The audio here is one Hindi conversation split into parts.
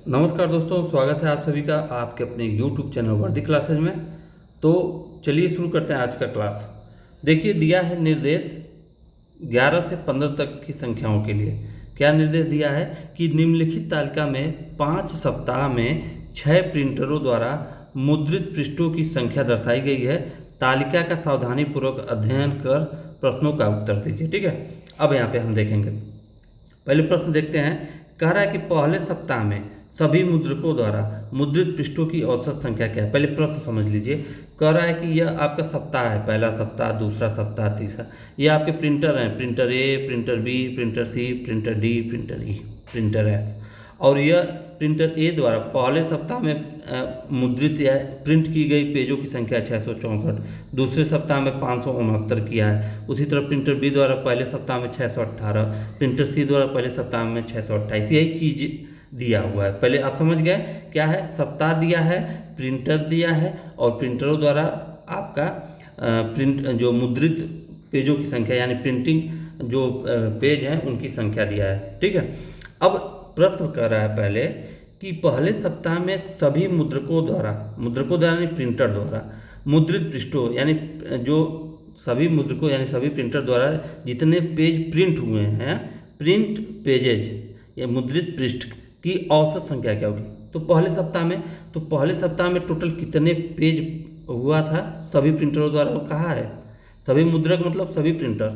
नमस्कार दोस्तों, स्वागत है आप सभी का आपके अपने YouTube चैनल वर्दी क्लासेज में। तो चलिए शुरू करते हैं आज का क्लास। देखिए, दिया है निर्देश 11 से 15 तक की संख्याओं के लिए। क्या निर्देश दिया है कि निम्नलिखित तालिका में 5 सप्ताह में 6 प्रिंटरों द्वारा मुद्रित पृष्ठों की संख्या दर्शाई गई है। तालिका का सावधानीपूर्वक अध्ययन कर प्रश्नों का उत्तर दीजिए। ठीक है, अब यहाँ पे हम देखेंगे। पहले प्रश्न देखते हैं। कह रहा है कि पहले सप्ताह में सभी मुद्रकों द्वारा मुद्रित पृष्ठों की औसत संख्या क्या है। पहले प्रश्न समझ लीजिए। कह रहा है कि यह आपका सप्ताह है, पहला सप्ताह, दूसरा सप्ताह, तीसरा। ये आपके प्रिंटर हैं, प्रिंटर ए, प्रिंटर बी, प्रिंटर सी, प्रिंटर डी, प्रिंटर ई, प्रिंटर एफ। और यह प्रिंटर ए द्वारा पहले सप्ताह में मुद्रित या प्रिंट की गई पेजों की संख्या 664, दूसरे सप्ताह में 569 किया है। उसी तरह प्रिंटर बी द्वारा पहले सप्ताह में 618, प्रिंटर सी द्वारा पहले सप्ताह में 628। यही चीज दिया हुआ है। पहले आप समझ गए क्या है। सप्ताह दिया है, प्रिंटर दिया है, और प्रिंटरों द्वारा आपका प्रिंट जो मुद्रित पेजों की संख्या यानी प्रिंटिंग जो पेज हैं उनकी संख्या दिया है। ठीक है, अब प्रश्न कर रहा है पहले कि पहले सप्ताह में सभी मुद्रकों द्वारा यानी प्रिंटर द्वारा मुद्रित पृष्ठों यानी जो सभी मुद्रकों यानी सभी प्रिंटर द्वारा जितने पेज प्रिंट हुए हैं, प्रिंट पेजेज या मुद्रित पृष्ठ की औसत संख्या क्या होगी। तो पहले सप्ताह में टोटल कितने पेज हुआ था सभी प्रिंटरों द्वारा, वो कहा है। सभी मुद्रक मतलब सभी प्रिंटर।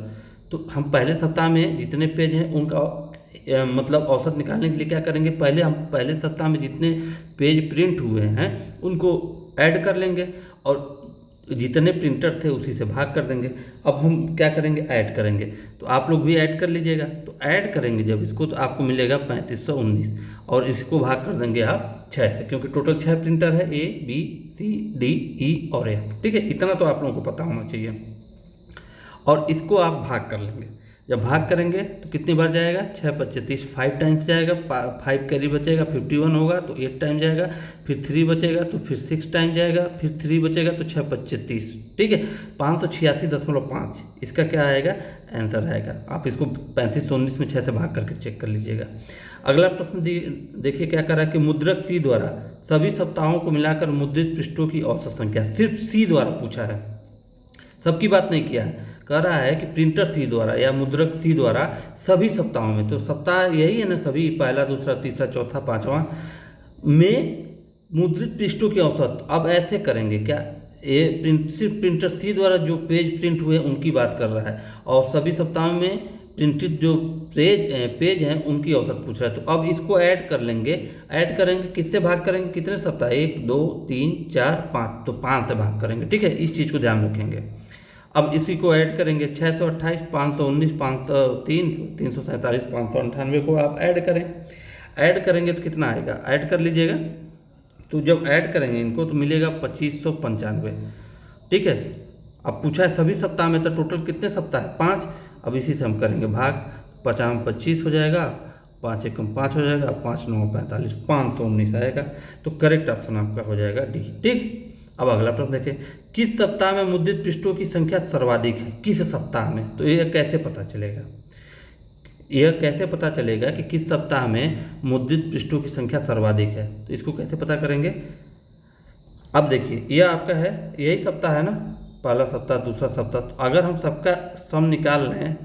तो हम पहले सप्ताह में जितने पेज हैं उनका मतलब औसत निकालने के लिए क्या करेंगे। हम पहले सप्ताह में जितने पेज प्रिंट हुए हैं उनको ऐड कर लेंगे और जितने प्रिंटर थे उसी से भाग कर देंगे। अब हम क्या करेंगे, ऐड करेंगे। तो आप लोग भी ऐड कर लीजिएगा। तो ऐड करेंगे जब इसको तो आपको मिलेगा 3519 और इसको भाग कर देंगे आप 6 से, क्योंकि टोटल 6 प्रिंटर है, A B C D E और एफ। ठीक है, इतना तो आप लोगों को पता होना चाहिए। और इसको आप भाग कर लेंगे। जब भाग करेंगे तो कितनी बार जाएगा, 6 × 25 30, 5 टाइम्स जाएगा। 5 कैरी बचेगा, 51 होगा तो 8 टाइम जाएगा। फिर 3 बचेगा तो फिर 6 टाइम जाएगा। फिर 3 बचेगा तो 6 × 25 30। ठीक है, 586.5 इसका क्या आएगा, आंसर आएगा। आप इसको 3519 में 6 से भाग करके चेक कर लीजिएगा। अगला प्रश्न देखिए क्या कर रहा है कि मुद्रक सी द्वारा सभी सप्ताहों को मिलाकर मुद्रित पृष्ठों की औसत संख्या, सिर्फ सी द्वारा पूछा है, सबकी बात नहीं किया है। कह रहा है कि प्रिंटर सी द्वारा या मुद्रक सी द्वारा सभी सप्ताहों में, तो सप्ताह यही है ना, सभी पहला, दूसरा, तीसरा, चौथा, पांचवा में मुद्रित पृष्ठों की औसत। अब ऐसे करेंगे क्या, सिर्फ प्रिंटर सी द्वारा जो पेज प्रिंट हुए उनकी बात कर रहा है और सभी सप्ताहों में प्रिंटेड जो पेज हैं उनकी औसत पूछ रहा है। तो अब इसको ऐड कर लेंगे। ऐड करेंगे, किससे भाग करेंगे, कितने सप्ताह, 1 2 3 4 5, तो 5 से भाग करेंगे। ठीक है, इस चीज़ को ध्यान रखेंगे। अब इसी को ऐड करेंगे, 628, 519, 503, 347, 598 को आप ऐड करें। ऐड करेंगे तो कितना आएगा, ऐड कर लीजिएगा। तो जब ऐड करेंगे इनको तो मिलेगा 2595। ठीक है, अब पूछा है सभी सप्ताह में, तो टोटल कितने सप्ताह है, 5। अब इसी से हम करेंगे भाग, 50 में 25 हो जाएगा, 5 × 5 हो जाएगा, 5 × 9 = 45, 519 आएगा। तो करेक्ट ऑप्शन आपका हो जाएगा डी। ठीक, अब अगला प्रश्न देखें। किस सप्ताह में मुद्रित पृष्ठों की संख्या सर्वाधिक है, किस सप्ताह में। तो यह कैसे पता चलेगा, कि किस सप्ताह में मुद्रित पृष्ठों की संख्या सर्वाधिक है। तो इसको कैसे पता करेंगे। अब देखिए, यह आपका है, यही सप्ताह है ना, पहला सप्ताह, दूसरा सप्ताह। तो अगर हम सबका सम निकाल लें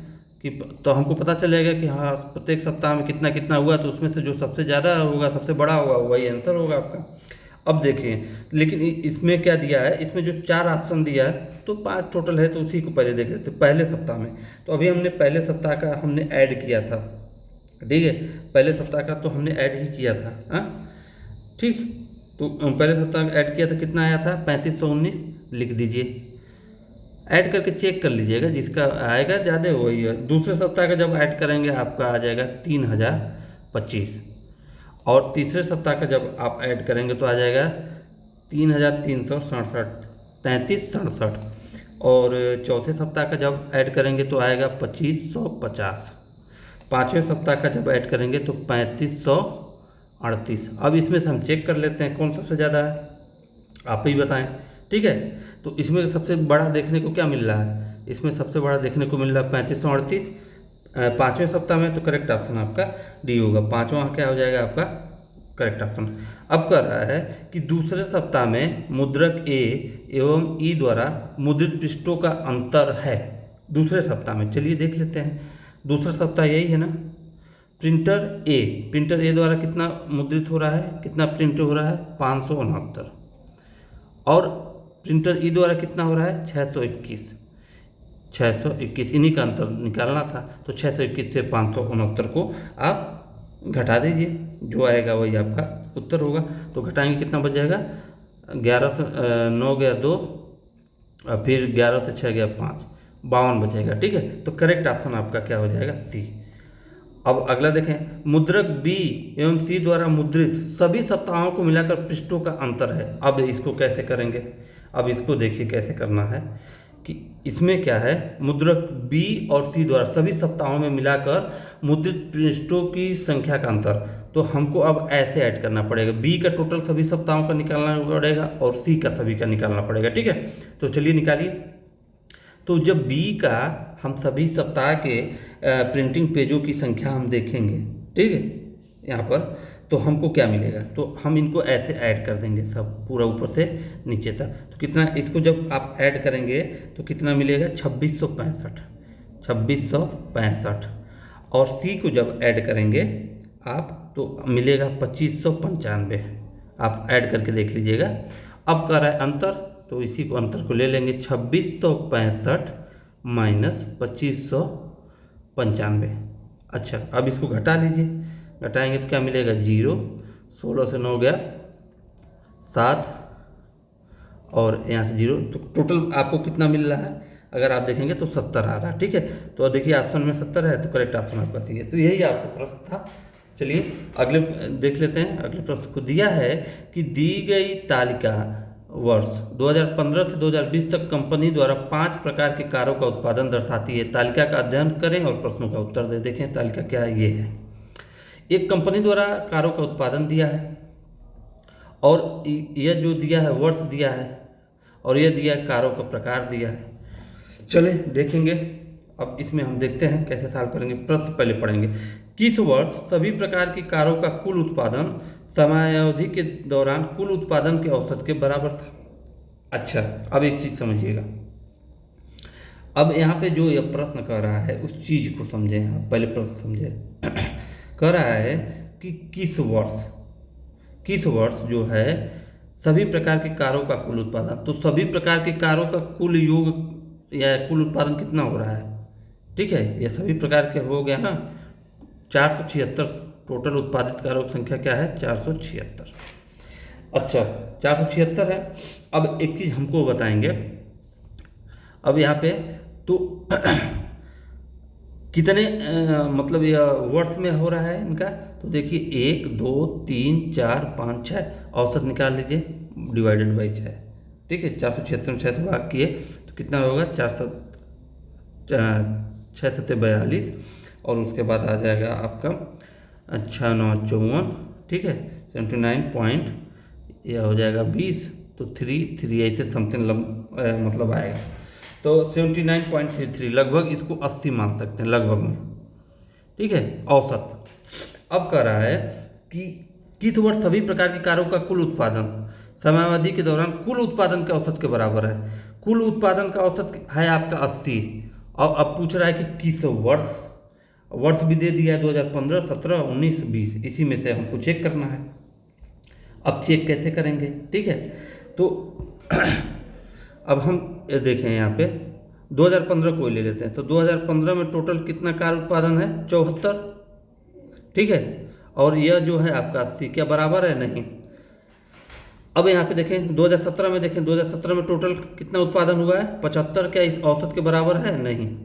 कि तो हमको पता चलेगा कि हाँ प्रत्येक सप्ताह में कितना कितना हुआ, तो उसमें से जो सबसे ज़्यादा होगा, सबसे बड़ा होगा, वही आंसर होगा आपका। अब देखिए, लेकिन इसमें क्या दिया है, इसमें जो 4 ऑप्शन दिया है, तो 5 टोटल है, तो उसी को पहले देख लेते पहले सप्ताह में। तो अभी हमने पहले सप्ताह का हमने ऐड किया था। ठीक है, पहले सप्ताह का तो हमने ऐड ही किया था। हाँ ठीक, तो पहले सप्ताह का ऐड किया था, कितना आया था, 3519 लिख दीजिए। ऐड करके चेक कर लीजिएगा, जिसका आएगा ज़्यादा वही है। दूसरे सप्ताह का जब ऐड करेंगे आपका आ जाएगा 3025, और तीसरे सप्ताह का जब आप ऐड करेंगे तो आ जाएगा 3367, 3367। और चौथे सप्ताह का जब ऐड करेंगे तो आएगा 2550। पाँचवें सप्ताह का जब ऐड करेंगे तो 3538। अब इसमें से हम चेक कर लेते हैं कौन सबसे ज़्यादा है, आप ही बताएं। ठीक है, तो इसमें सबसे बड़ा देखने को क्या मिल रहा है, इसमें सबसे बड़ा देखने को मिल रहा है 3538 पाँचवें सप्ताह में। तो करेक्ट ऑप्शन आपका डी होगा। पाँचवा क्या हो जाएगा आपका करेक्ट ऑप्शन। अब कह रहा है कि दूसरे सप्ताह में मुद्रक ए एवं ई द्वारा मुद्रित पृष्ठों का अंतर है। दूसरे सप्ताह में, चलिए देख लेते हैं। दूसरा सप्ताह यही है ना। प्रिंटर ए द्वारा कितना मुद्रित हो रहा है, कितना प्रिंट हो रहा है, 569। और प्रिंटर ई द्वारा कितना हो रहा है, 621। इन्हीं का अंतर निकालना था, तो 621 से 569 को आप घटा दीजिए, जो आएगा वही आपका उत्तर होगा। तो घटाएंगे कितना बच जाएगा, 11 से 9 गया 2, और फिर 11 से 6 गया 5, 52 बचेगा। ठीक है, तो करेक्ट ऑप्शन आपका क्या हो जाएगा, सी। अब अगला देखें, मुद्रक बी एवं सी द्वारा मुद्रित सभी सप्ताहों को मिलाकर पृष्ठों का अंतर है। अब इसको कैसे करेंगे, अब इसको देखिए कैसे करना है कि इसमें क्या है, मुद्रक बी और सी द्वारा सभी सप्ताहों में मिलाकर मुद्रित पृष्ठों की संख्या का अंतर। तो हमको अब ऐसे ऐड करना पड़ेगा, बी का टोटल सभी सप्ताहों का निकालना पड़ेगा और सी का सभी का निकालना पड़ेगा। ठीक है, तो चलिए निकालिए। तो जब बी का हम सभी सप्ताह के प्रिंटिंग पेजों की संख्या हम देखेंगे, ठीक है, यहाँ पर तो हमको क्या मिलेगा, तो हम इनको ऐसे ऐड कर देंगे सब पूरा ऊपर से नीचे तक। तो कितना, इसको जब आप ऐड करेंगे तो कितना मिलेगा, 2665। और सी को जब ऐड करेंगे आप तो मिलेगा 2595। आप ऐड करके देख लीजिएगा। अब कर रहा है अंतर, तो इसी को अंतर को ले लेंगे, 2665 माइनस 2595। अच्छा, अब इसको घटा लीजिए, घटाएंगे तो क्या मिलेगा, 0। 16 से 9 गया 7, और यहाँ से 0, तो टोटल आपको कितना मिल रहा है, अगर आप देखेंगे तो 70 आ रहा है। ठीक है, तो देखिए ऑप्शन में 70 है, तो करेक्ट ऑप्शन आपका सी है। तो यही आपका प्रश्न था। चलिए अगले देख लेते हैं। अगले प्रश्न को दिया है कि दी गई तालिका वर्ष 2015 से 2020 तक कंपनी द्वारा 5 प्रकार के कारों का उत्पादन दर्शाती है। तालिका का अध्ययन करें और प्रश्नों का उत्तर दें। देखें तालिका क्या है, ये है। एक कंपनी द्वारा कारों का उत्पादन दिया है, और यह जो दिया है वर्ष दिया है, और यह दिया है कारों का प्रकार दिया है। चले देखेंगे। अब इसमें हम देखते हैं कैसे सॉल्व करेंगे। प्रश्न पहले पढ़ेंगे। किस वर्ष सभी प्रकार की कारों का कुल उत्पादन समयावधि के दौरान कुल उत्पादन के औसत के बराबर था। अच्छा, अब एक चीज समझिएगा। अब यहाँ पे जो यह प्रश्न कर रहा है उस चीज को समझें। आप पहले प्रश्न समझे। कह रहा है कि किस वर्ष जो है सभी प्रकार के कारों का कुल उत्पादन, तो सभी प्रकार के कारों का कुल योग या कुल उत्पादन कितना हो रहा है। ठीक है, ये सभी प्रकार के हो गया ना, 476। टोटल उत्पादित कारों की संख्या क्या है, 476। अच्छा, 476 है। अब एक चीज हमको बताएंगे, अब यहाँ पे तो कितने मतलब यह वर्ष में हो रहा है इनका, तो देखिए 1 2 3 4 5 6, औसत निकाल लीजिए, डिवाइडेड बाई 6। ठीक है, 476 में 6 से भाग किए तो कितना होगा, 6 7 42, और उसके बाद आ जाएगा आपका 6 9 54। ठीक है, 79 पॉइंट, यह हो जाएगा 20, तो 3 ऐसे समथिंग मतलब आएगा। तो 79.33 लगभग इसको 80 मान सकते हैं लगभग में। ठीक है, औसत। अब कह रहा है कि किस वर्ष सभी प्रकार की कारों का कुल उत्पादन समयावधि के दौरान कुल उत्पादन के औसत के बराबर है। कुल उत्पादन का औसत है आपका 80, और अब पूछ रहा है कि किस वर्ष भी दे दिया है, 2015 17 19 20, इसी में से हमको चेक करना है। अब चेक कैसे करेंगे, ठीक है, तो अब हम देखें यहाँ पे 2015 को ले लेते हैं। तो 2015 में टोटल कितना कार उत्पादन है, 74। ठीक है, और यह जो है आपका 80, क्या बराबर है, नहीं। अब यहाँ पे देखें 2017 में, देखें 2017 में टोटल कितना उत्पादन हुआ है, 75, क्या इस औसत के बराबर है, नहीं।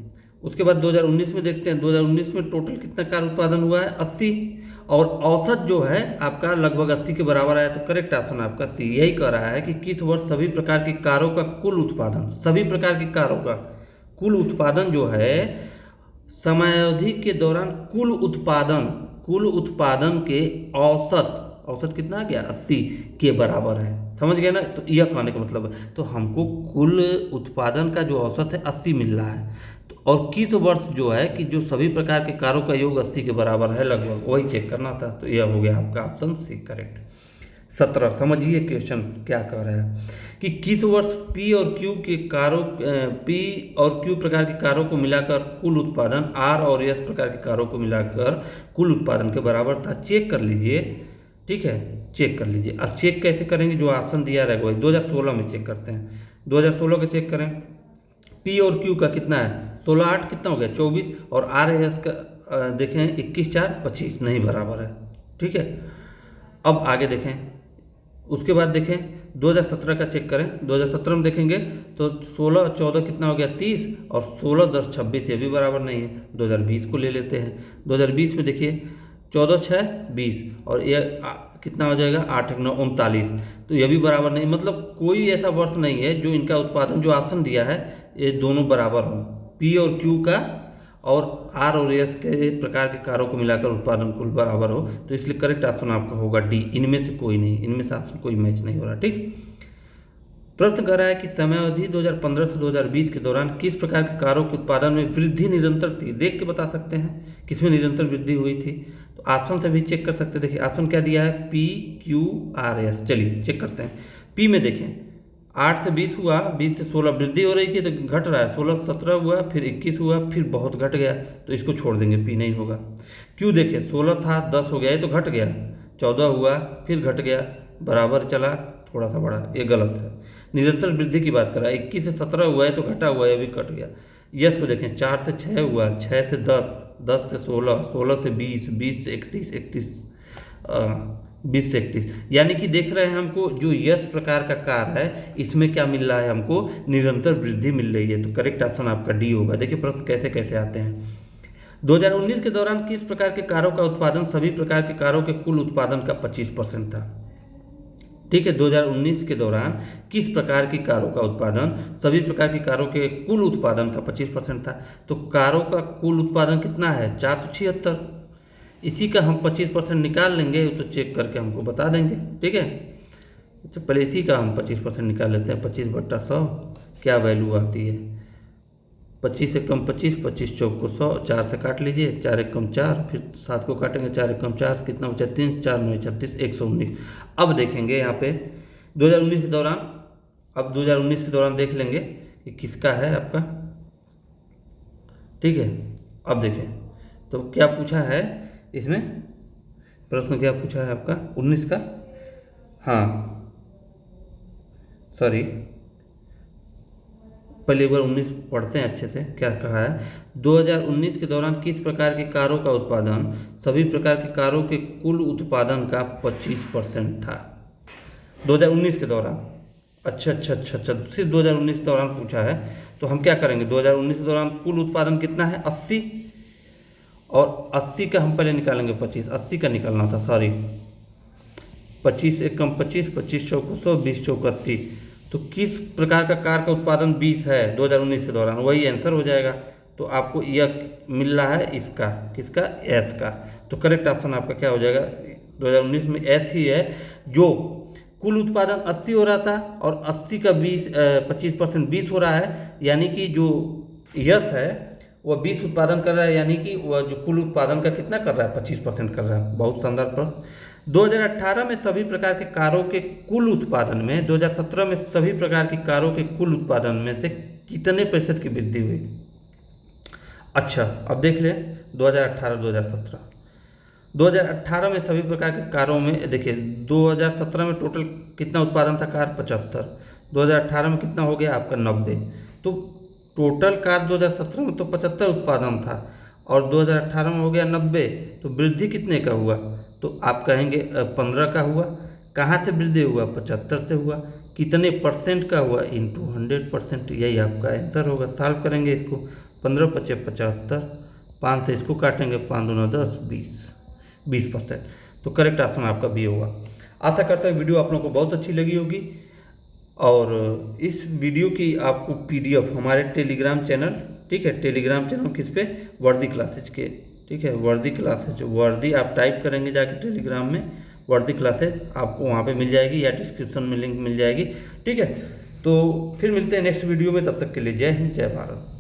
उसके बाद 2019 में देखते हैं, 2019 में टोटल कितना कार उत्पादन हुआ है, 80, और औसत जो है आपका लगभग 80 के बराबर आया। तो करेक्ट ऑप्शन आपका सी। यही कह रहा है कि किस वर्ष सभी प्रकार की कारों का कुल उत्पादन, सभी प्रकार की कारों का कुल उत्पादन जो है समयावधि के दौरान कुल उत्पादन के औसत कितना आ गया, 80 के बराबर है। समझ गए ना, तो यह कहने का मतलब है, तो हमको कुल उत्पादन का जो औसत है 80 मिल रहा है। तो और किस वर्ष जो है कि जो सभी प्रकार के कारों का योग 80 के बराबर है लगभग, वही चेक करना था। तो यह हो गया आपका ऑप्शन सी करेक्ट। 17 समझिए क्वेश्चन क्या कह रहा है कि किस वर्ष पी और क्यू प्रकार की कारों को मिलाकर कुल उत्पादन आर और एस प्रकार की कारों को मिलाकर कुल उत्पादन के बराबर था। चेक कर लीजिए, ठीक है, चेक कर लीजिए। अब चेक कैसे करेंगे, जो ऑप्शन दिया रहेगा वही 2016 में चेक करते हैं। 2016 का चेक करें, पी और क्यू का कितना है 16 8 कितना हो गया 24, और आर एस का देखें 21 4 25 नहीं बराबर है, ठीक है। अब आगे देखें, उसके बाद देखें 2017 का चेक करें। 2017 में देखेंगे तो 16 14 कितना हो गया 30, और 16 10 26 ये भी बराबर नहीं है। 2020 को ले लेते हैं। 2020 में देखिए 14 6 20, और ये कितना हो जाएगा 8 1 9 39, तो ये भी बराबर नहीं। मतलब कोई ऐसा वर्ष नहीं है जो इनका उत्पादन, जो ऑप्शन दिया है ये दोनों बराबर हों, पी और क्यू का और आर और एस के प्रकार के कारों को मिलाकर उत्पादन कुल बराबर हो। तो इसलिए करेक्ट ऑप्शन आपका होगा डी, इनमें से कोई नहीं, इनमें से ऑप्शन कोई मैच नहीं हो रहा, ठीक। प्रश्न कर रहा है कि समयावधि 2015 से 2020 के दौरान किस प्रकार के कारों के उत्पादन में वृद्धि निरंतर थी। देख के बता सकते हैं किसमें निरंतर वृद्धि हुई थी। तो ऑप्शन से भी चेक कर सकते हैं। देखिए ऑप्शन क्या दिया है, पी क्यू आर एस। चलिए चेक करते हैं। पी में देखें 8 से 20 हुआ, 20 से 16 वृद्धि हो रही थी तो घट रहा है, 16 से 17 हुआ, फिर 21 हुआ, फिर बहुत घट गया, तो इसको छोड़ देंगे, पी नहीं होगा। क्यों देखिए 16 था 10 हो गया, ये तो घट गया, 14 हुआ फिर घट गया, बराबर चला थोड़ा सा बढ़ा, ये गलत है। निरंतर वृद्धि की बात कर रहा है, 21 से 17 हुआ है तो घटा हुआ है, ये भी कट गया। यस को देखें 4 से 6 हुआ, 6 से 10, 10 से 16, 16 से 20, 20 से 31, 20 से 31, यानी कि देख रहे हैं हमको जो यस प्रकार का कार है इसमें क्या मिल रहा है, हमको निरंतर वृद्धि मिल रही है। तो करेक्ट ऑप्शन आपका डी होगा। देखिए प्रश्न कैसे कैसे आते हैं। 2019 के दौरान किस प्रकार के कारों का उत्पादन सभी प्रकार के कारों के कुल उत्पादन का 25% था। ठीक है, 2019 के दौरान किस प्रकार की कारों का उत्पादन सभी प्रकार की कारों के कुल उत्पादन का 25% था। तो कारों का कुल उत्पादन कितना है 476, इसी का हम 25% निकाल लेंगे, तो चेक करके हमको बता देंगे, ठीक है। तो पहले इसी का हम 25% निकाल लेते हैं। 25/100 क्या वैल्यू आती है, 25 से कम 25, 25 चौक को 100, 4 से काट लीजिए, 4 एक कम 4, फिर 7 को काटेंगे, 4 एक कम 4, कितना बचा 3, 4 9 36, 119। अब देखेंगे यहाँ पे 2019 के दौरान, अब 2019 के दौरान देख लेंगे कि किसका है आपका, ठीक है। अब देखें तो क्या पूछा है इसमें, प्रश्न क्या पूछा है आपका 19 का, हाँ सॉरी पहले एक बार 19 पढ़ते हैं अच्छे से। क्या कहा है, 2019 के दौरान किस प्रकार की कारों का उत्पादन सभी प्रकार की कारों के कुल उत्पादन का 25% था 2019 के दौरान। अच्छा, सिर्फ 2019 के दौरान पूछा है, तो हम क्या करेंगे 2019 के दौरान कुल उत्पादन कितना है 80, और 80 का हम पहले निकालेंगे 25, 80 का निकालना था सॉरी, 25 एक कम 25, 25 चौक 100, 20 चौक 80। तो किस प्रकार का कार का उत्पादन 20 है 2019 के दौरान, वही आंसर हो जाएगा। तो आपको यह मिल रहा है इसका, किसका, एस का। तो करेक्ट ऑप्शन आपका क्या हो जाएगा 2019 में एस ही है। जो कुल उत्पादन 80 हो रहा था और 80 का 25% 20 हो रहा है, यानी कि जो यस है वह 20 उत्पादन कर रहा है, यानी कि वह जो कुल उत्पादन का कितना कर रहा है 25% कर रहा है। बहुत शानदार प्रश्न। 2018 में सभी प्रकार के कारों के कुल उत्पादन में 2017 में सभी प्रकार की कारों के कुल उत्पादन में से कितने प्रतिशत की वृद्धि हुई। अच्छा अब देख लें 2018 2018 में सभी प्रकार के कारों में देखिए 2017 में टोटल कितना उत्पादन था कार 75, 2018 में कितना हो गया आपका 90। तो टोटल कार 2017 में तो 75 उत्पादन था और 2018 में हो गया 90, तो वृद्धि कितने का हुआ, तो आप कहेंगे 15 का हुआ। कहाँ से वृद्धि हुआ 75 से हुआ। कितने परसेंट का हुआ इंटू 100%, यही आपका आंसर होगा। सॉल्व करेंगे इसको, 15 × 5 = 75, 5 से इसको काटेंगे, 5 दूना 10, 20%। तो करेक्ट ऑप्शन आपका बी होगा। आशा करता हूँ वीडियो आप लोगों को बहुत अच्छी लगी होगी, और इस वीडियो की आपको PDF हमारे टेलीग्राम चैनल, ठीक है, टेलीग्राम चैनल किस पे, वर्दी क्लासेज के, ठीक है, वर्दी क्लासेज, वर्दी आप टाइप करेंगे जाके टेलीग्राम में वर्दी क्लासेज, आपको वहाँ पे मिल जाएगी या डिस्क्रिप्शन में लिंक मिल जाएगी, ठीक है। तो फिर मिलते हैं नेक्स्ट वीडियो में, तब तक के लिए जय हिंद जय भारत।